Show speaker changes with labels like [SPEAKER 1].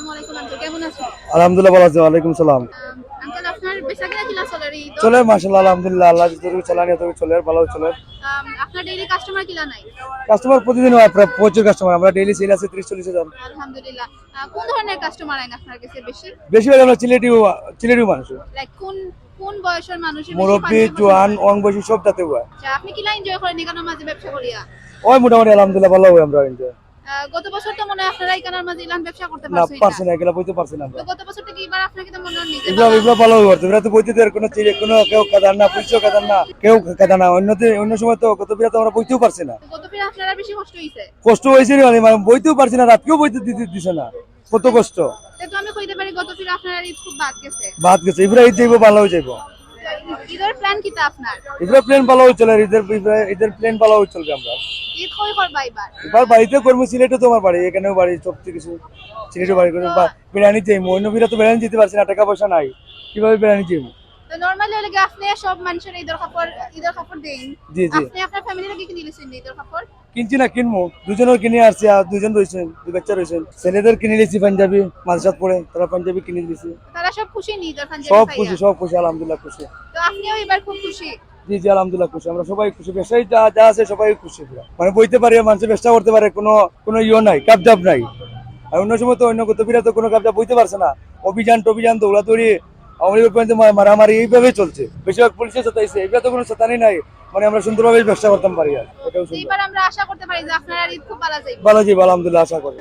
[SPEAKER 1] আসসালামু আলাইকুম আঙ্কেল, কেমন আছেন?
[SPEAKER 2] আলহামদুলিল্লাহ ভালো আছি। ওয়ালাইকুম সালাম।
[SPEAKER 1] আঙ্কেল আপনার বেচাকেনা কিলা চলে রে তো?
[SPEAKER 2] চলে মাশাআল্লাহ আলহামদুলিল্লাহ আল্লাহ যতটুকু চালানি ততটুকু চলে ভালো চলে।
[SPEAKER 1] আপনার ডেইলি কাস্টমার কিলা নাই?
[SPEAKER 2] কাস্টমার প্রতিদিন হয় প্রায় প্রচুর কাস্টমার। আমরা ডেইলি সেল আছে 30-40 হাজার।
[SPEAKER 1] আলহামদুলিল্লাহ। কোন ধরনের কাস্টমার আইন আপনার কাছে বেশি?
[SPEAKER 2] বেশিরভাগ আমরা চিলেটিও মানুষ।
[SPEAKER 1] লাইক কোন কোন বয়সের মানুষের বেশি
[SPEAKER 2] মুরব্বী
[SPEAKER 1] পাঞ্জাবি পছন্দ
[SPEAKER 2] জোয়ান
[SPEAKER 1] করে?
[SPEAKER 2] অং বয়সী সব জাতে হয়।
[SPEAKER 1] আচ্ছা, আপনি কিলা এনজয় করেন এখানের মাঝে ব্যবসা করিয়া?
[SPEAKER 2] ওই মোটামুটি আলহামদুলিল্লাহ ভালো হয় আমরা এনজয়।
[SPEAKER 1] গত বছর তো মনে হয় আপনারা এখানের মাঝে ইলান ব্যবসা করতে
[SPEAKER 2] না
[SPEAKER 1] পারছেন
[SPEAKER 2] পারছি
[SPEAKER 1] না।
[SPEAKER 2] না এগুলা বইতে পারছি না আমরা।
[SPEAKER 1] তো গত বছর থেকে এবার আপনাকে তো মনে হয় নিজে
[SPEAKER 2] এগুলা এগুলা ভালো হচ্ছে এগুলা তো বইতে দেওয়ার কোনো চিড়ে কোনো কেউ কাদার না পুলিশও কাদার না কেউ কাদা না অন্য সময় তো গত বিরাতে আমরা বইতেও পারছি না।
[SPEAKER 1] তো গত ফিরে আপনারা বেশি কষ্ট হইছে।
[SPEAKER 2] কষ্ট হয়েছে রে মানে বইতেও পারছি না রাতকেও বইতে দিছে না কত কষ্ট
[SPEAKER 1] তো আমি কইতে পারি গত ফিরে আপনারা ঈদ খুব বাদ গেছে।
[SPEAKER 2] বাদ গেছে এবার ঈদ যাইবো ভালো হয়ে যাইবো
[SPEAKER 1] ঈদের প্ল্যান কিটা আপনার?
[SPEAKER 2] ঈদের প্লেন ভালো হয়ে চলে ঈদের প্লেন ভালো হয়ে চলবে আমরা
[SPEAKER 1] ঈদ কই করবা এবার?
[SPEAKER 2] এবার বাড়িতে করবো সিলেটে তোমার বাড়ি এখানেও বাড়ি সব কিছু সিলেটে বাড়ি করে বিরিয়ানি চাইবো অন্য বিরা তো বিরিয়ানি দিতে পারছি না টাকা পয়সা নাই কিভাবে বিরিয়ানি চাইবো
[SPEAKER 1] তো নরমালি হলে কি আপনি সব মানুষের ঈদের কাপড় দেন?
[SPEAKER 2] জি জি
[SPEAKER 1] আপনি আপনার ফ্যামিলি লাগি কিনে দিয়েছেন ঈদের কাপড়?
[SPEAKER 2] কিনছি না কিনবো দুজনের কিনে আসছি আর দুজন রয়েছেন দুই বাচ্চা রয়েছেন ছেলেদের কিনে দিয়েছি পাঞ্জাবি মাদ্রাসাত পড়ে তারা পাঞ্জাবি কিনে দিয়েছি
[SPEAKER 1] তারা সব খুশি নি ঈদের পাঞ্জাবি
[SPEAKER 2] সব
[SPEAKER 1] পাইয়া?
[SPEAKER 2] খুশি সব খুশি আলহামদুলিল্লাহ খুশি
[SPEAKER 1] তো আপনিও এবার খুব খুশি?
[SPEAKER 2] জি জি আলহামদুলিল্লাহ খুশি আমরা সবাই খুশি ব্যবসায়ী যা যা আছে সবাই খুশি পুরো মানে বইতে পারি মানুষের ব্যবসা করতে পারে কোনো কোনো ইয়ে নাই কাপজাপ নাই আর অন্য সময় তো অন্য গতবিরা তো কোনো কাপজাপ বইতে পারছে না অভিযান দৌড়াদৌড়ি আমাদের পর্যন্ত মারামারি এইভাবে চলছে বেশিরভাগ পুলিশে সতাইছে এইভাবে তো কোনো সতানি নাই মানে আমরা সুন্দরভাবে ব্যবসা করতাম পারি আর এটাও
[SPEAKER 1] তো
[SPEAKER 2] সুন্দর
[SPEAKER 1] এবার আমরা আশা করতে পারি যে আপনারা ঈদ খুব ভালো যাইবে।
[SPEAKER 2] ভালো জি আলহামদুলিল্লাহ আশা করি